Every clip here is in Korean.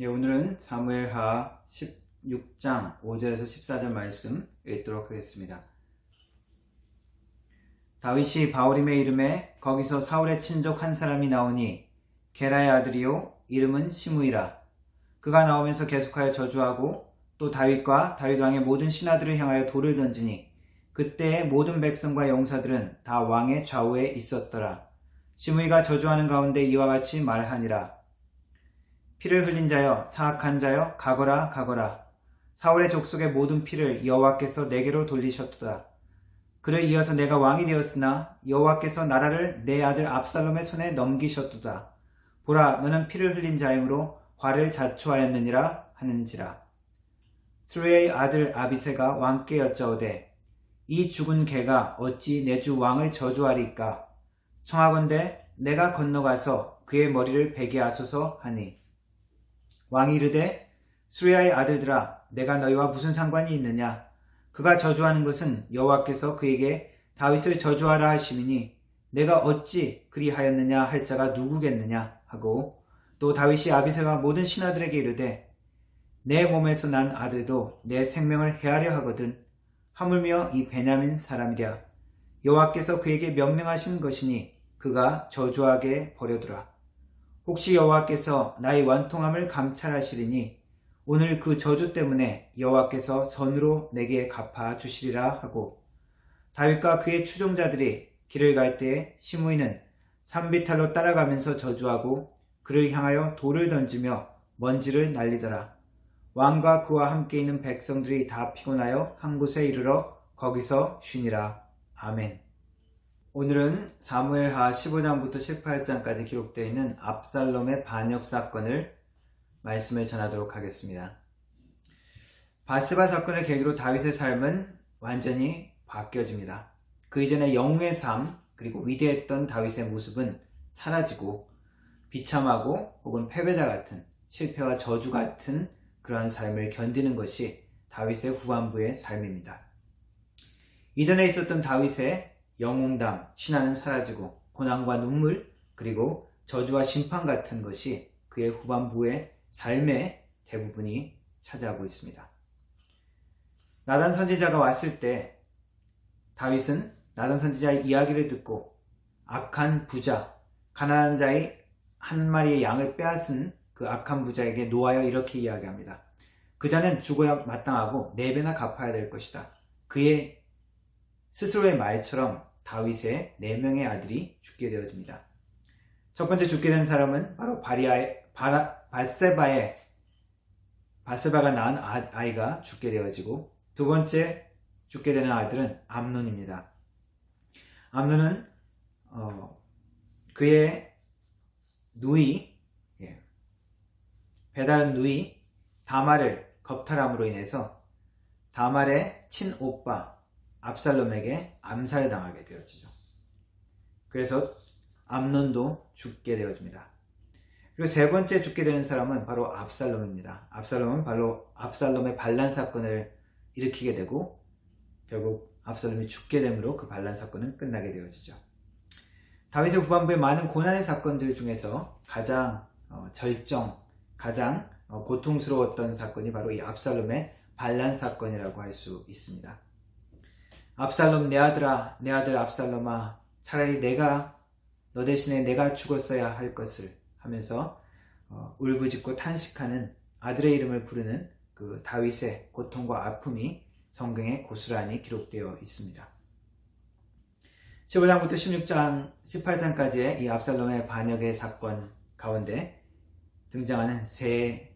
오늘은 사무엘하 16장 5절에서 14절 말씀 읽도록 하겠습니다. 다윗이 바울임의 이름에 거기서 사울의 친족 한 사람이 나오니 게라의 아들이요 이름은 시므이라. 그가 나오면서 계속하여 저주하고 또 다윗과 다윗 왕의 모든 신하들을 향하여 돌을 던지니 그때의 모든 백성과 용사들은 다 왕의 좌우에 있었더라. 시므이가 저주하는 가운데 이와 같이 말하니라. 피를 흘린 자여, 사악한 자여, 가거라 가거라. 사울의 족속의 모든 피를 여호와께서 내게로 돌리셨도다. 그를 이어서 내가 왕이 되었으나 여호와께서 나라를 내 아들 압살롬의 손에 넘기셨도다. 보라, 너는 피를 흘린 자이므로 화를 자초하였느니라 하는지라. 스루야의 아들 아비새가 왕께 여짜오되 이 죽은 개가 어찌 내 주 왕을 저주하리까? 청하건대 내가 건너가서 그의 머리를 베게 하소서 하니 왕이 이르되 스루야의 아들들아, 내가 너희와 무슨 상관이 있느냐? 그가 저주하는 것은 여호와께서 그에게 다윗을 저주하라 하시니 내가 어찌 그리하였느냐 할 자가 누구겠느냐 하고, 또 다윗이 아비새와 모든 신하들에게 이르되 내 몸에서 난 아들도 내 생명을 해하려 하거든. 하물며 이 베냐민 사람이랴. 여호와께서 그에게 명령하신 것이니 그가 저주하게 버려두라. 혹시 여호와께서 나의 완통함을 감찰하시리니 오늘 그 저주 때문에 여호와께서 선으로 내게 갚아 주시리라 하고, 다윗과 그의 추종자들이 길을 갈 때에 시므이는 산비탈로 따라가면서 저주하고 그를 향하여 돌을 던지며 먼지를 날리더라. 왕과 그와 함께 있는 백성들이 다 피곤하여 한 곳에 이르러 거기서 쉬니라. 아멘. 오늘은 사무엘하 15장부터 18장까지 기록되어 있는 압살롬의 반역 사건을 말씀을 전하도록 하겠습니다. 바세바 사건을 계기로 다윗의 삶은 완전히 바뀌어집니다. 그 이전의 영웅의 삶, 그리고 위대했던 다윗의 모습은 사라지고 비참하고 혹은 패배자 같은, 실패와 저주 같은 그러한 삶을 견디는 것이 다윗의 후반부의 삶입니다. 이전에 있었던 다윗의 영웅담, 신화는 사라지고 고난과 눈물, 그리고 저주와 심판 같은 것이 그의 후반부의 삶의 대부분이 차지하고 있습니다. 나단 선지자가 왔을 때 다윗은 나단 선지자의 이야기를 듣고 악한 부자, 가난한 자의 한 마리의 양을 빼앗은 그 악한 부자에게 노하여 이렇게 이야기합니다. 그 자는 죽어야 마땅하고 4배나 갚아야 될 것이다. 그의 스스로의 말처럼 다윗의 4명의 아들이 죽게 되어집니다. 첫 번째 죽게 된 사람은 바로 바세바가 낳은 아이가 죽게 되어지고, 두 번째 죽게 되는 아들은 암논입니다. 암논은 그의 누이, 배다른 누이 다말을 겁탈함으로 인해서 다말의 친오빠 압살롬에게 암살당하게 되어지죠. 그래서 암논도 죽게 되어집니다. 그리고 세 번째 죽게 되는 사람은 바로 압살롬입니다. 압살롬은 바로 압살롬의 반란 사건을 일으키게 되고 결국 압살롬이 죽게 되므로 그 반란 사건은 끝나게 되어지죠. 다윗의 후반부의 많은 고난의 사건들 중에서 가장 가장 고통스러웠던 사건이 바로 이 압살롬의 반란 사건이라고 할 수 있습니다. 압살롬, 내 아들아, 내 아들 압살롬아, 차라리 너 대신에 내가 죽었어야 할 것을 하면서 울부짖고 탄식하는 아들의 이름을 부르는 그 다윗의 고통과 아픔이 성경에 고스란히 기록되어 있습니다. 15장부터 16장, 18장까지의 이 압살롬의 반역의 사건 가운데 등장하는 세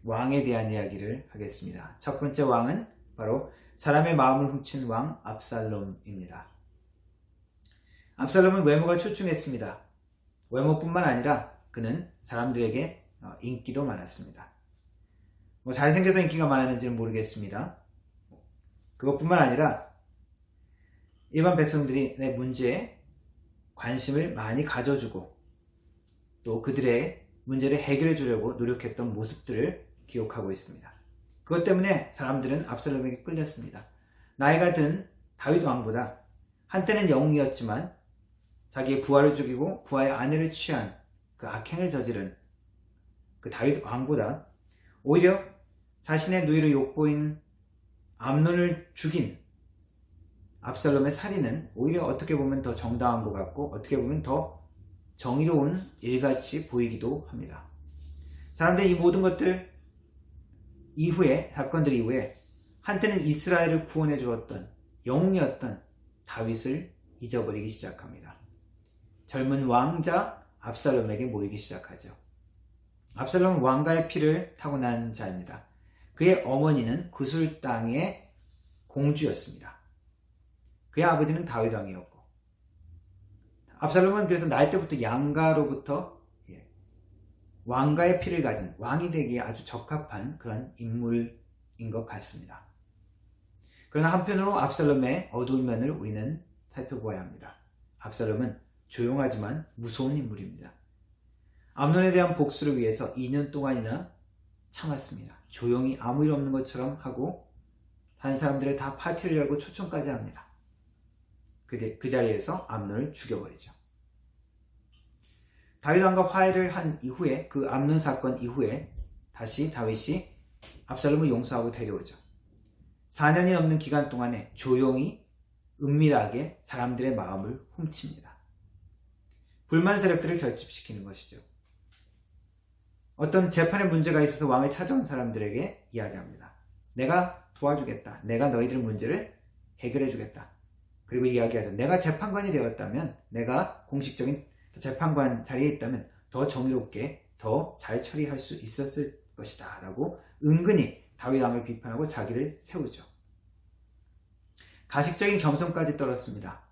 왕에 대한 이야기를 하겠습니다. 첫 번째 왕은 바로 사람의 마음을 훔친 왕 압살롬입니다. 압살롬은 외모가 출중했습니다. 외모뿐만 아니라 그는 사람들에게 인기도 많았습니다. 잘생겨서 인기가 많았는지는 모르겠습니다. 그것뿐만 아니라 일반 백성들이 내 문제에 관심을 많이 가져주고 또 그들의 문제를 해결해 주려고 노력했던 모습들을 기록하고 있습니다. 그것 때문에 사람들은 압살롬에게 끌렸습니다. 나이가 든 다윗 왕보다 한때는 영웅이었지만 자기의 부하를 죽이고 부하의 아내를 취한 그 악행을 저지른 그 다윗 왕보다 오히려 자신의 누이를 욕보인 암논을 죽인 압살롬의 살인은 오히려 어떻게 보면 더 정당한 것 같고 어떻게 보면 더 정의로운 일같이 보이기도 합니다. 사람들이 이 모든 것들 이후에, 사건들 이후에 한때는 이스라엘을 구원해 주었던 영웅이었던 다윗을 잊어버리기 시작합니다. 젊은 왕자 압살롬에게 모이기 시작하죠. 압살롬은 왕가의 피를 타고난 자입니다. 그의 어머니는 구슬 땅의 공주였습니다. 그의 아버지는 다윗 왕이었고, 압살롬은 그래서 나이 때부터 양가로부터 왕가의 피를 가진 왕이 되기에 아주 적합한 그런 인물인 것 같습니다. 그러나 한편으로 압살롬의 어두운 면을 우리는 살펴보아야 합니다. 압살롬은 조용하지만 무서운 인물입니다. 암논에 대한 복수를 위해서 2년 동안이나 참았습니다. 조용히 아무 일 없는 것처럼 하고 다른 사람들을 다 파티를 열고 초청까지 합니다. 그 자리에서 암논을 죽여버리죠. 다윗 왕과 화해를 한 이후에, 그 암논 사건 이후에 다시 다윗이 압살롬을 용서하고 데려오죠. 4년이 넘는 기간 동안에 조용히 은밀하게 사람들의 마음을 훔칩니다. 불만 세력들을 결집시키는 것이죠. 어떤 재판에 문제가 있어서 왕을 찾아온 사람들에게 이야기합니다. 내가 도와주겠다. 내가 너희들 문제를 해결해주겠다. 그리고 이야기하죠. 내가 재판관이 되었다면, 내가 공식적인 재판관 자리에 있다면 더 정의롭게 더 잘 처리할 수 있었을 것이다 라고 은근히 다윗 왕을 비판하고 자기를 세우죠. 가식적인 겸손까지 떨었습니다.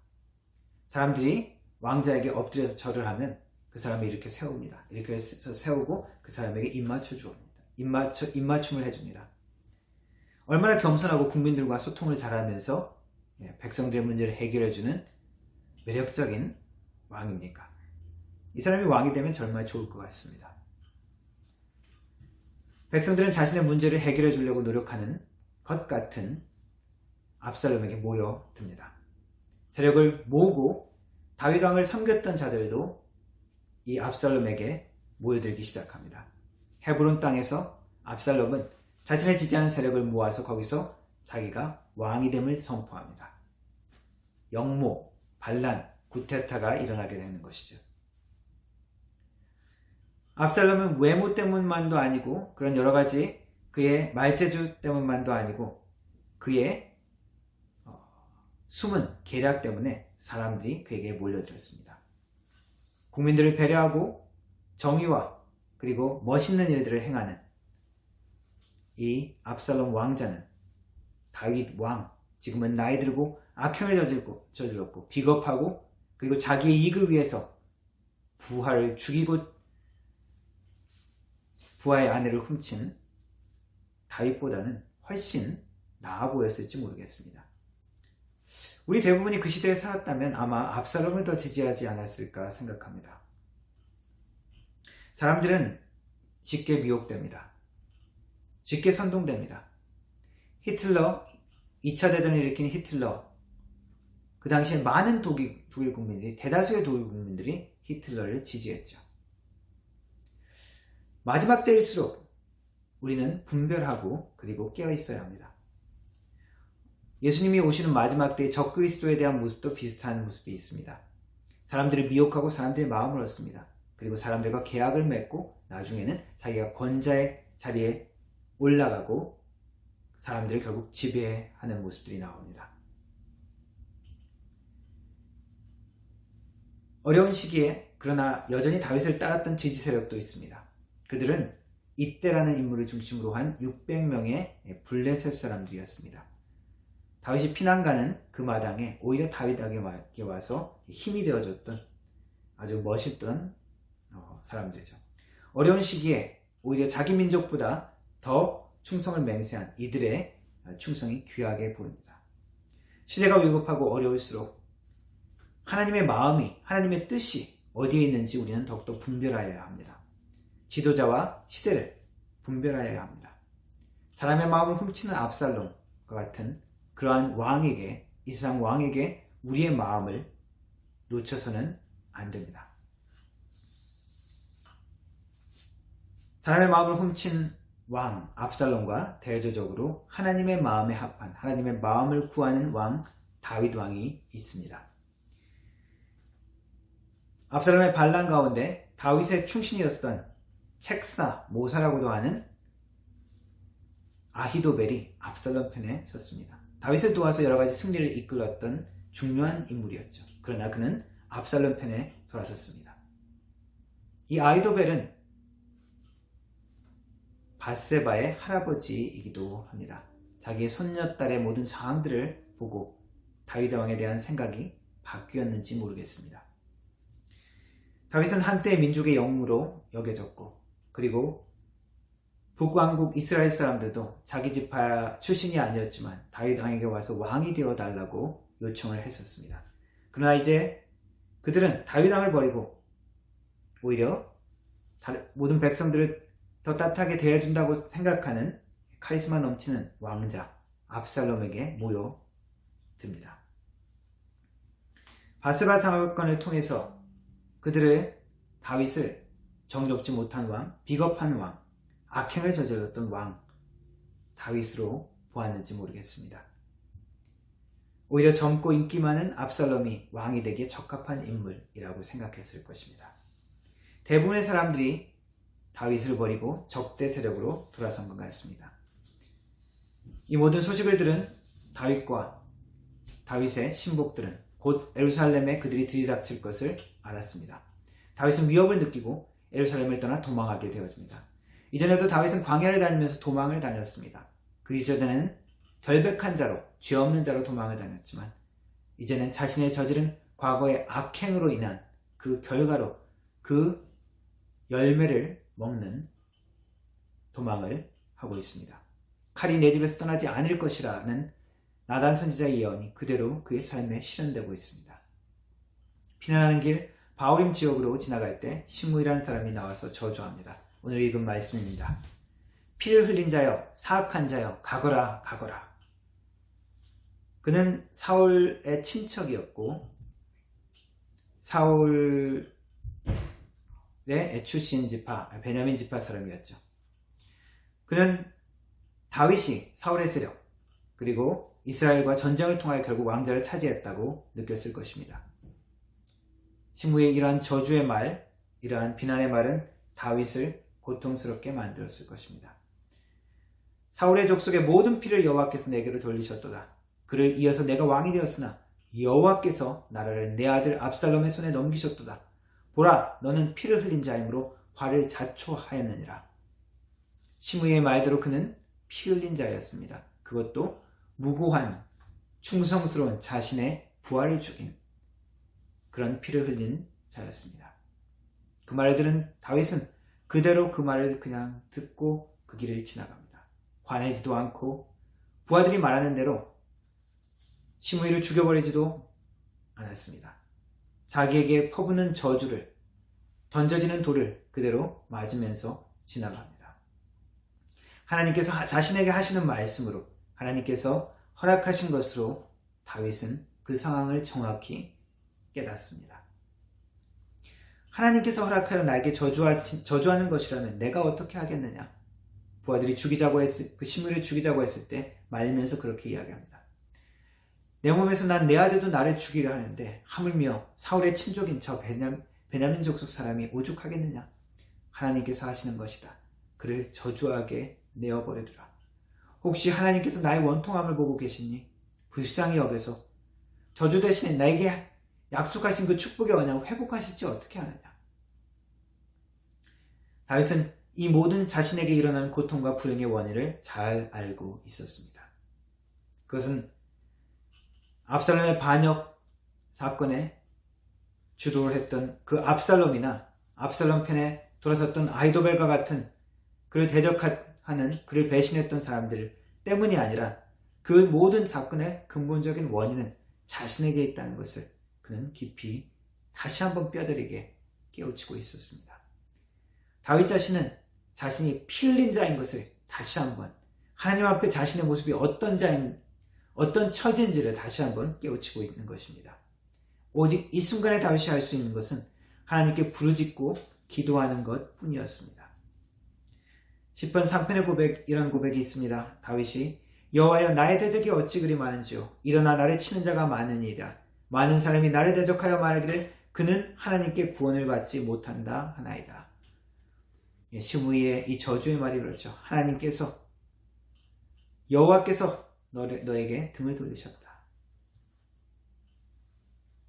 사람들이 왕자에게 엎드려서 절을 하면 그 사람을 이렇게 세웁니다. 이렇게 해서 세우고 그 사람에게 입맞춰 주옵니다. 입맞춤을 해줍니다. 얼마나 겸손하고 국민들과 소통을 잘하면서 백성들의 문제를 해결해주는 매력적인 왕입니까? 이 사람이 왕이 되면 정말 좋을 것 같습니다. 백성들은 자신의 문제를 해결해 주려고 노력하는 것 같은 압살롬에게 모여듭니다. 세력을 모으고 다윗 왕을 섬겼던 자들도 이 압살롬에게 모여들기 시작합니다. 헤브론 땅에서 압살롬은 자신을 지지하는 세력을 모아서 거기서 자기가 왕이 됨을 선포합니다. 영모, 반란, 구테타가 일어나게 되는 것이죠. 압살롬은 외모 때문만도 아니고 그런 여러 가지 그의 말재주 때문만도 아니고 그의 숨은 계략 때문에 사람들이 그에게 몰려들었습니다. 국민들을 배려하고 정의와 그리고 멋있는 일들을 행하는 이 압살롬 왕자는 다윗 왕, 지금은 나이 들고 악행을 저질렀고 비겁하고 그리고 자기의 이익을 위해서 부하를 죽이고 부하의 아내를 훔친 다윗보다는 훨씬 나아 보였을지 모르겠습니다. 우리 대부분이 그 시대에 살았다면 아마 압살롬을 더 지지하지 않았을까 생각합니다. 사람들은 쉽게 미혹됩니다. 쉽게 선동됩니다. 히틀러, 2차 대전을 일으킨 히틀러, 그 당시에 많은 독일 국민들이, 대다수의 독일 국민들이 히틀러를 지지했죠. 마지막 때일수록 우리는 분별하고 그리고 깨어 있어야 합니다. 예수님이 오시는 마지막 때의 적그리스도에 대한 모습도 비슷한 모습이 있습니다. 사람들을 미혹하고 사람들의 마음을 얻습니다. 그리고 사람들과 계약을 맺고 나중에는 자기가 권자의 자리에 올라가고 사람들을 결국 지배하는 모습들이 나옵니다. 어려운 시기에 그러나 여전히 다윗을 따랐던 지지 세력도 있습니다. 그들은 이때라는 인물을 중심으로 한 600명의 블레셋 사람들이었습니다. 다윗이 피난 가는 그 마당에 오히려 다윗에게 와서 힘이 되어줬던 아주 멋있던 사람들이죠. 어려운 시기에 오히려 자기 민족보다 더 충성을 맹세한 이들의 충성이 귀하게 보입니다. 시대가 위급하고 어려울수록 하나님의 마음이, 하나님의 뜻이 어디에 있는지 우리는 더욱더 분별하여야 합니다. 지도자와 시대를 분별하여야 합니다. 사람의 마음을 훔치는 압살롬과 같은 그러한 왕에게, 이 세상 왕에게 우리의 마음을 놓쳐서는 안 됩니다. 사람의 마음을 훔친 왕 압살롬과 대조적으로 하나님의 마음에 합한, 하나님의 마음을 구하는 왕 다윗 왕이 있습니다. 압살롬의 반란 가운데 다윗의 충신이었던 책사, 모사라고도 하는 아히도벨이 압살롬 편에 섰습니다. 다윗을 도와서 여러 가지 승리를 이끌었던 중요한 인물이었죠. 그러나 그는 압살롬 편에 돌아섰습니다. 이 아히도벨은 밧세바의 할아버지이기도 합니다. 자기의 손녀딸의 모든 상황들을 보고 다윗 왕에 대한 생각이 바뀌었는지 모르겠습니다. 다윗은 한때 민족의 영웅으로 여겨졌고, 그리고 북왕국 이스라엘 사람들도 자기 지파 출신이 아니었지만 다윗 왕에게 와서 왕이 되어 달라고 요청을 했었습니다. 그러나 이제 그들은 다윗 왕을 버리고 오히려 모든 백성들을 더 따뜻하게 대해준다고 생각하는 카리스마 넘치는 왕자 압살롬에게 모여듭니다. 밧세바 사건을 통해서 그들의 다윗을 정의롭지 못한 왕, 비겁한 왕, 악행을 저질렀던 왕 다윗으로 보았는지 모르겠습니다. 오히려 젊고 인기 많은 압살롬이 왕이 되기에 적합한 인물이라고 생각했을 것입니다. 대부분의 사람들이 다윗을 버리고 적대 세력으로 돌아선 것 같습니다. 이 모든 소식을 들은 다윗과 다윗의 신복들은 곧 예루살렘에 그들이 들이닥칠 것을 알았습니다. 다윗은 위협을 느끼고 예루살렘을 떠나 도망하게 되어집니다. 이전에도 다윗은 광야를 다니면서 도망을 다녔습니다. 그 이전에는 결백한 자로, 죄 없는 자로 도망을 다녔지만 이제는 자신의 저지른 과거의 악행으로 인한 그 결과로 그 열매를 먹는 도망을 하고 있습니다. 칼이 내 집에서 떠나지 않을 것이라는 나단 선지자의 예언이 그대로 그의 삶에 실현되고 있습니다. 피난하는 길 바오림 지역으로 지나갈 때 시므이라는 사람이 나와서 저주합니다. 오늘 읽은 말씀입니다. 피를 흘린 자여, 사악한 자여, 가거라, 가거라. 그는 사울의 친척이었고 사울의 출신 지파, 베냐민 지파 사람이었죠. 그는 다윗이 사울의 세력, 그리고 이스라엘과 전쟁을 통하여 결국 왕자를 차지했다고 느꼈을 것입니다. 시므이의 이러한 저주의 말, 이러한 비난의 말은 다윗을 고통스럽게 만들었을 것입니다. 사울의 족속의 모든 피를 여호와께서 내게로 돌리셨도다. 그를 이어서 내가 왕이 되었으나 여호와께서 나라를 내 아들 압살롬의 손에 넘기셨도다. 보라, 너는 피를 흘린 자이므로 화를 자초하였느니라. 시므이의 말대로 그는 피 흘린 자였습니다. 그것도 무고한 충성스러운 자신의 부하를 죽인 그런 피를 흘린 자였습니다. 그 말을 들은 다윗은 그대로 그 말을 그냥 듣고 그 길을 지나갑니다. 화내지도 않고 부하들이 말하는 대로 시므이를 죽여버리지도 않았습니다. 자기에게 퍼부는 저주를, 던져지는 돌을 그대로 맞으면서 지나갑니다. 하나님께서 자신에게 하시는 말씀으로, 하나님께서 허락하신 것으로 다윗은 그 상황을 정확히 깨닫습니다. 하나님께서 허락하여 나에게 저주하는 것이라면 내가 어떻게 하겠느냐? 부하들이 죽이자고 했을, 그 시므이를 죽이자고 했을 때 말면서 그렇게 이야기합니다. 내 몸에서 난 내 아들도 나를 죽이려 하는데 하물며 사울의 친족인 저 베냐민 족속 사람이 오죽하겠느냐? 하나님께서 하시는 것이다. 그를 저주하게 내어버리두라. 혹시 하나님께서 나의 원통함을 보고 계시니 불쌍히 여겨서 저주 대신에 나에게 약속하신 그 축복의 언약을 회복하실지 어떻게 하느냐? 다윗은 이 모든 자신에게 일어나는 고통과 불행의 원인을 잘 알고 있었습니다. 그것은 압살롬의 반역 사건에 주도를 했던 그 압살롬이나 압살롬 편에 돌아섰던 아히도벨과 같은 그를 대적하는, 그를 배신했던 사람들 때문이 아니라 그 모든 사건의 근본적인 원인은 자신에게 있다는 것을 그는 깊이 다시 한번 뼈저리게 깨우치고 있었습니다. 다윗 자신은 자신이 피 흘린 자인 것을 다시 한번, 하나님 앞에 자신의 모습이 어떤 처지인지를 다시 한번 깨우치고 있는 것입니다. 오직 이 순간에 다윗이 할 수 있는 것은 하나님께 부르짖고 기도하는 것 뿐이었습니다. 10번 3편의 고백, 이런 고백이 있습니다. 다윗이 여호와여 나의 대적이 어찌 그리 많은지요. 일어나 나를 치는 자가 많으니이다. 많은 사람이 나를 대적하여 말하기를 그는 하나님께 구원을 받지 못한다 하나이다. 시므이의 이 저주의 말이 그렇죠. 하나님께서, 여호와께서 너에게 등을 돌리셨다.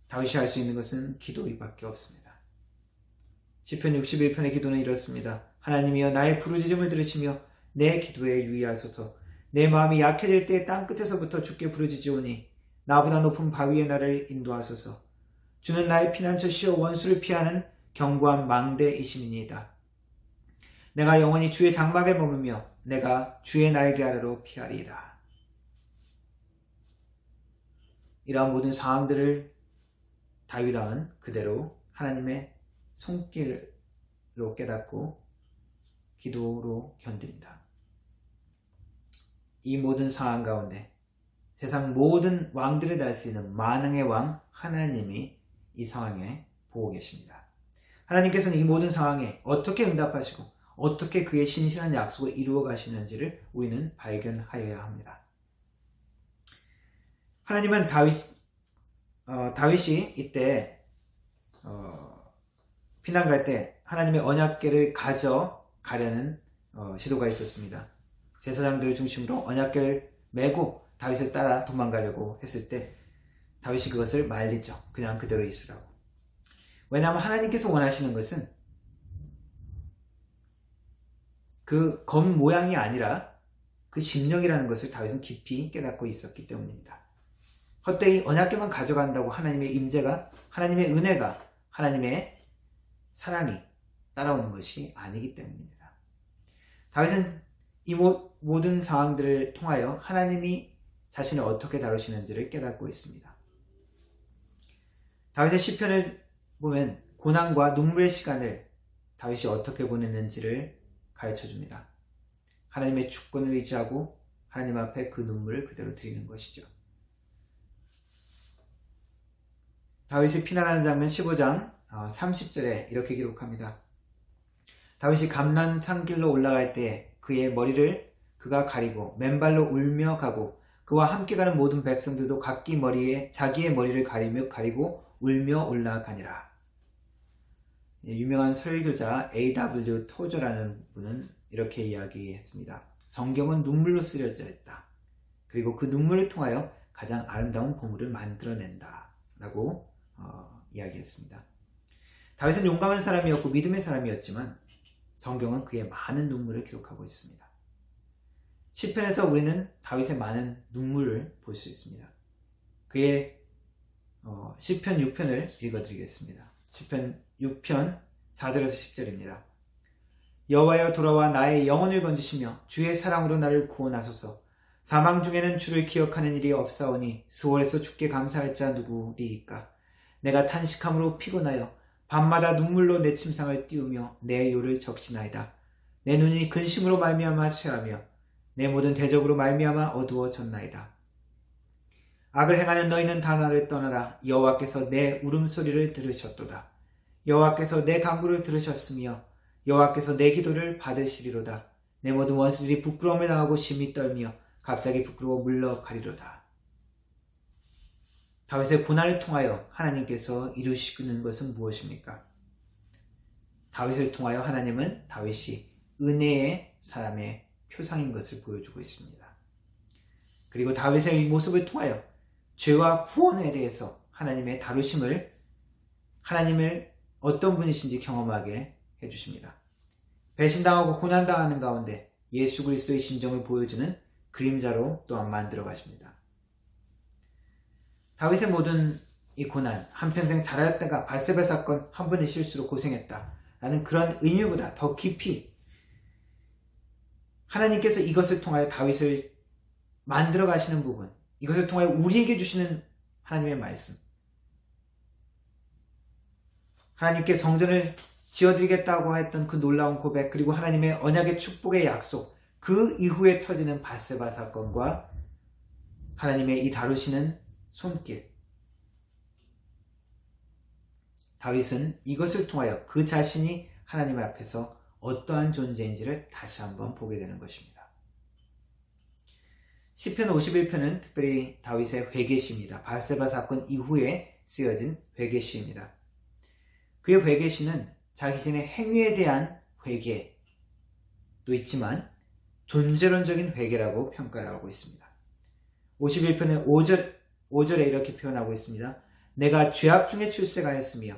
다윗이 할 수 있는 것은 기도밖에 없습니다. 시편 61편의 기도는 이렇습니다. 하나님이여 나의 부르짖음을 들으시며 내 기도에 유의하소서. 내 마음이 약해질 때 땅끝에서부터 주께 부르짖으오니 나보다 높은 바위에 나를 인도하소서. 주는 나의 피난처시여 원수를 피하는 견고한 망대이심이니이다. 내가 영원히 주의 장막에 머물며 내가 주의 날개 아래로 피하리이다. 이러한 모든 상황들을 다윗 왕은 그대로 하나님의 손길로 깨닫고 기도로 견딥니다. 이 모든 상황 가운데 세상 모든 왕들을 다스리는 만왕의 왕 하나님이 이 상황에 보고 계십니다. 하나님께서는 이 모든 상황에 어떻게 응답하시고 어떻게 그의 신실한 약속을 이루어 가시는지를 우리는 발견하여야 합니다. 하나님은 다윗이 이때 피난 갈 때 하나님의 언약궤를 가져가려는 시도가 있었습니다. 제사장들을 중심으로 언약궤를 메고 다윗을 따라 도망가려고 했을 때 다윗이 그것을 말리죠. 그냥 그대로 있으라고. 왜냐하면 하나님께서 원하시는 것은 그 겉모양이 아니라 그 심령이라는 것을 다윗은 깊이 깨닫고 있었기 때문입니다. 헛되이 언약궤만 가져간다고 하나님의 임재가, 하나님의 은혜가, 하나님의 사랑이 따라오는 것이 아니기 때문입니다. 다윗은 이 모든 상황들을 통하여 하나님이 자신을 어떻게 다루시는지를 깨닫고 있습니다. 다윗의 시편을 보면 고난과 눈물의 시간을 다윗이 어떻게 보냈는지를 가르쳐줍니다. 하나님의 주권을 의지하고 하나님 앞에 그 눈물을 그대로 드리는 것이죠. 다윗이 피난하는 장면 15장 30절에 이렇게 기록합니다. 다윗이 감람 산길로 올라갈 때 그의 머리를 그가 가리고 맨발로 울며 가고 그와 함께 가는 모든 백성들도 각기 머리에 자기의 머리를 가리고 울며 올라가니라. 유명한 설교자 A.W. 토저라는 분은 이렇게 이야기했습니다. 성경은 눈물로 쓰여져 있다. 그리고 그 눈물을 통하여 가장 아름다운 보물을 만들어낸다 라고 이야기했습니다. 다윗은 용감한 사람이었고 믿음의 사람이었지만 성경은 그의 많은 눈물을 기록하고 있습니다. 시편에서 우리는 다윗의 많은 눈물을 볼 수 있습니다. 그의 시편 6편을 읽어드리겠습니다. 시편 6편 4절에서 10절입니다. 여호와여 돌아와 나의 영혼을 건지시며 주의 사랑으로 나를 구원하소서. 사망 중에는 주를 기억하는 일이 없사오니 수월에서 주께 감사할 자 누구리이까. 내가 탄식함으로 피곤하여 밤마다 눈물로 내 침상을 띄우며 내 요를 적시나이다. 내 눈이 근심으로 말미암아 쇠하며 내 모든 대적으로 말미암아 어두워졌나이다. 악을 행하는 너희는 다 나를 떠나라. 여호와께서 내 울음소리를 들으셨도다. 여호와께서 내 간구를 들으셨으며 여호와께서 내 기도를 받으시리로다. 내 모든 원수들이 부끄러움에 당하고 심히 떨며 갑자기 부끄러워 물러가리로다. 다윗의 고난을 통하여 하나님께서 이루시는 것은 무엇입니까? 다윗을 통하여 하나님은 다윗이 은혜의 사람의 표상인 것을 보여주고 있습니다. 그리고 다윗의 이 모습을 통하여 죄와 구원에 대해서 하나님의 다루심을, 하나님을 어떤 분이신지 경험하게 해주십니다. 배신당하고 고난당하는 가운데 예수 그리스도의 심정을 보여주는 그림자로 또한 만들어 가십니다. 다윗의 모든 이 고난, 한평생 잘하였다가 밧세바 사건 한 번의 실수로 고생했다 라는 그런 의미보다 더 깊이 하나님께서 이것을 통하여 다윗을 만들어 가시는 부분, 이것을 통하여 우리에게 주시는 하나님의 말씀, 하나님께 성전을 지어드리겠다고 했던 그 놀라운 고백, 그리고 하나님의 언약의 축복의 약속, 그 이후에 터지는 밧세바 사건과 하나님의 이 다루시는 손길. 다윗은 이것을 통하여 그 자신이 하나님 앞에서 어떠한 존재인지를 다시 한번 보게 되는 것입니다. 시편 51편은 특별히 다윗의 회개시입니다. 바세바 사건 이후에 쓰여진 회개시입니다. 그의 회개시는 자기 자신의 행위에 대한 회개도 있지만 존재론적인 회개라고 평가를 하고 있습니다. 51편의 5절에 이렇게 표현하고 있습니다. 내가 죄악 중에 출생하였으며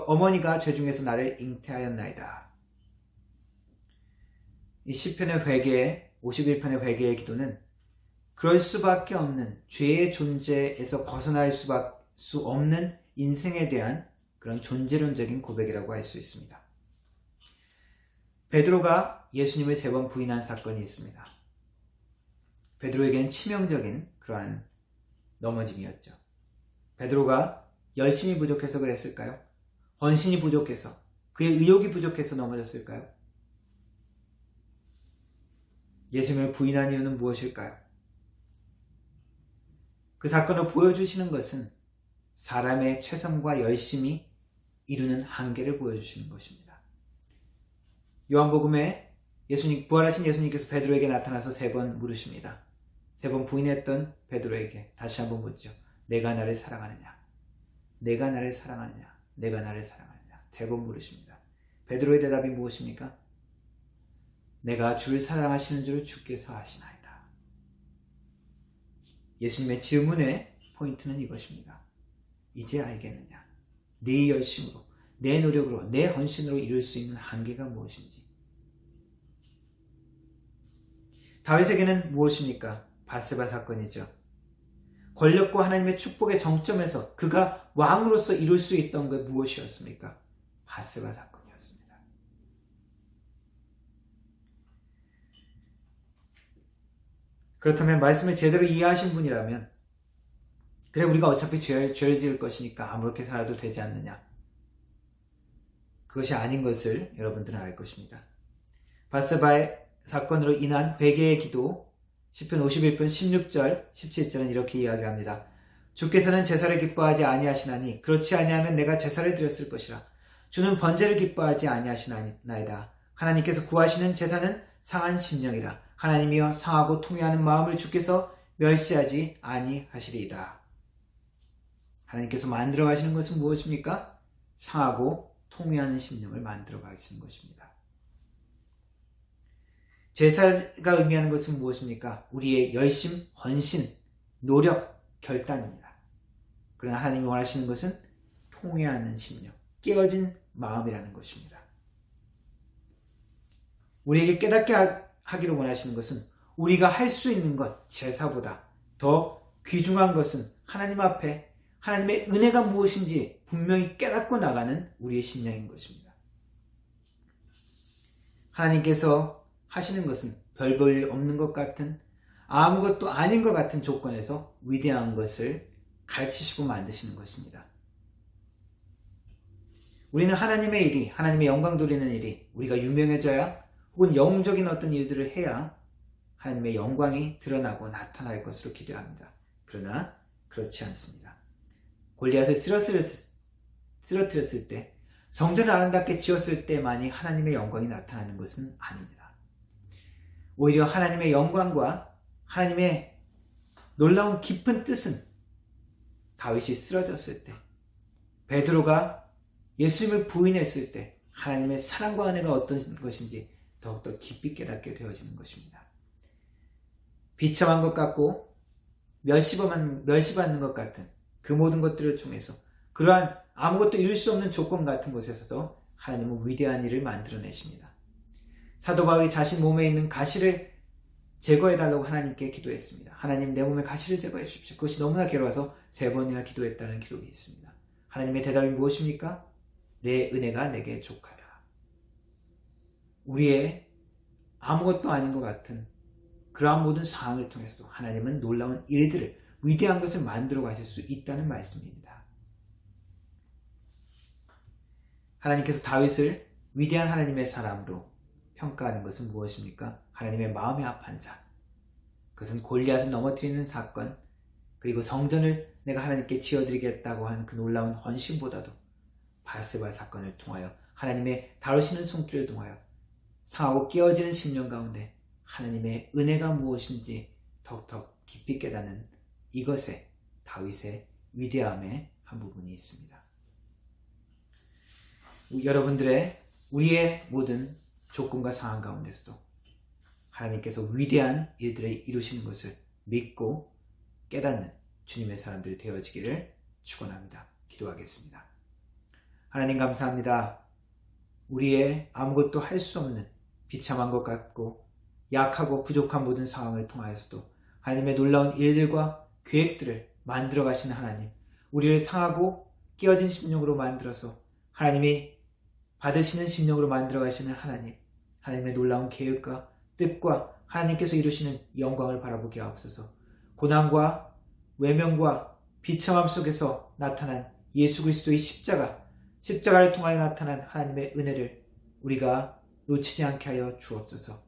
어머니가 죄 중에서 나를 잉태하였나이다. 이 시편의 회개, 51편의 회개의 기도는 그럴 수밖에 없는 죄의 존재에서 벗어날 수 없는 인생에 대한 그런 존재론적인 고백이라고 할 수 있습니다. 베드로가 예수님을 3번 부인한 사건이 있습니다. 베드로에게는 치명적인 그러한 넘어짐이었죠. 베드로가 열심이 부족해서 그랬을까요? 헌신이 부족해서, 그의 의욕이 부족해서 넘어졌을까요? 예수님을 부인한 이유는 무엇일까요? 그 사건을 보여주시는 것은 사람의 최선과 열심이 이루는 한계를 보여주시는 것입니다. 요한복음에 부활하신 예수님께서 베드로에게 나타나서 3번 물으십니다. 3번 부인했던 베드로에게 다시 한번 묻죠. 내가 나를 사랑하느냐? 내가 나를 사랑하느냐? 내가 나를 사랑하느냐? 3번 물으십니다. 베드로의 대답이 무엇입니까? 내가 주를 사랑하시는 줄을 주께서 아시나이다. 예수님의 질문의 포인트는 이것입니다. 이제 알겠느냐? 네 열심으로, 내 노력으로, 내 헌신으로 이룰 수 있는 한계가 무엇인지. 다윗에게는 무엇입니까? 바세바 사건이죠. 권력과 하나님의 축복의 정점에서 그가 왕으로서 이룰 수 있었던 게 무엇이었습니까? 바세바 사건이었습니다. 그렇다면 말씀을 제대로 이해하신 분이라면 그래 우리가 어차피 죄를 지을 것이니까 아무렇게 살아도 되지 않느냐. 그것이 아닌 것을 여러분들은 알 것입니다. 바세바의 사건으로 인한 회개의 기도 시편 51편 16절 17절은 이렇게 이야기합니다. 주께서는 제사를 기뻐하지 아니하시나니 그렇지 아니하면 내가 제사를 드렸을 것이라. 주는 번제를 기뻐하지 아니하시나이다. 하나님께서 구하시는 제사는 상한 심령이라. 하나님이여 상하고 통회하는 마음을 주께서 멸시하지 아니하시리이다. 하나님께서 만들어 가시는 것은 무엇입니까? 상하고 통회하는 심령을 만들어 가시는 것입니다. 제사가 의미하는 것은 무엇입니까? 우리의 열심, 헌신, 노력, 결단입니다. 그러나 하나님이 원하시는 것은 통회하는 심령, 깨어진 마음이라는 것입니다. 우리에게 깨닫게 하기를 원하시는 것은 우리가 할 수 있는 것, 제사보다 더 귀중한 것은 하나님 앞에 하나님의 은혜가 무엇인지 분명히 깨닫고 나가는 우리의 심령인 것입니다. 하나님께서 하시는 것은 별 볼 일 없는 것 같은 아무것도 아닌 것 같은 조건에서 위대한 것을 가르치시고 만드시는 것입니다. 우리는 하나님의 일이, 하나님의 영광 돌리는 일이 우리가 유명해져야 혹은 영웅적인 어떤 일들을 해야 하나님의 영광이 드러나고 나타날 것으로 기대합니다. 그러나 그렇지 않습니다. 골리앗을 쓰러뜨렸을 때, 성전을 아름답게 지었을 때만이 하나님의 영광이 나타나는 것은 아닙니다. 오히려 하나님의 영광과 하나님의 놀라운 깊은 뜻은 다윗이 쓰러졌을 때, 베드로가 예수님을 부인했을 때 하나님의 사랑과 은혜가 어떤 것인지 더욱더 깊이 깨닫게 되어지는 것입니다. 비참한 것 같고 멸시받는 것 같은 그 모든 것들을 통해서 그러한 아무것도 이룰 수 없는 조건 같은 곳에서도 하나님은 위대한 일을 만들어내십니다. 사도 바울이 자신 몸에 있는 가시를 제거해달라고 하나님께 기도했습니다. 하나님 내 몸에 가시를 제거해 주십시오. 그것이 너무나 괴로워서 3번이나 기도했다는 기록이 있습니다. 하나님의 대답이 무엇입니까? 내 은혜가 내게 족하다. 우리의 아무것도 아닌 것 같은 그러한 모든 상황을 통해서도 하나님은 놀라운 일들을, 위대한 것을 만들어 가실 수 있다는 말씀입니다. 하나님께서 다윗을 위대한 하나님의 사람으로 평가하는 것은 무엇입니까? 하나님의 마음에 합한 자. 그것은 골리앗을 넘어뜨리는 사건, 그리고 성전을 내가 하나님께 지어드리겠다고 한 그 놀라운 헌신보다도 바세바 사건을 통하여 하나님의 다루시는 손길을 통하여 상하고 깨어지는 심령 가운데 하나님의 은혜가 무엇인지 덕덕 깊이 깨닫는 이것에 다윗의 위대함의 한 부분이 있습니다. 여러분들의 우리의 모든 조건과 상황 가운데서도 하나님께서 위대한 일들을 이루시는 것을 믿고 깨닫는 주님의 사람들이 되어지기를 축원합니다. 기도하겠습니다. 하나님 감사합니다. 우리의 아무것도 할 수 없는 비참한 것 같고 약하고 부족한 모든 상황을 통하여서도 하나님의 놀라운 일들과 계획들을 만들어 가시는 하나님, 우리를 상하고 깨어진 심령으로 만들어서 하나님이 받으시는 심령으로 만들어 가시는 하나님, 하나님의 놀라운 계획과 뜻과 하나님께서 이루시는 영광을 바라보게 하옵소서. 고난과 외면과 비참함 속에서 나타난 예수 그리스도의 십자가를 통하여 나타난 하나님의 은혜를 우리가 놓치지 않게 하여 주옵소서.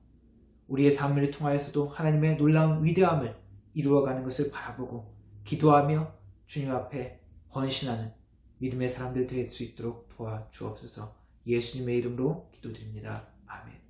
우리의 삶을 통하여서도 하나님의 놀라운 위대함을 이루어가는 것을 바라보고 기도하며 주님 앞에 헌신하는 믿음의 사람들 될 수 있도록 도와주옵소서. 예수님의 이름으로 기도드립니다. 아멘.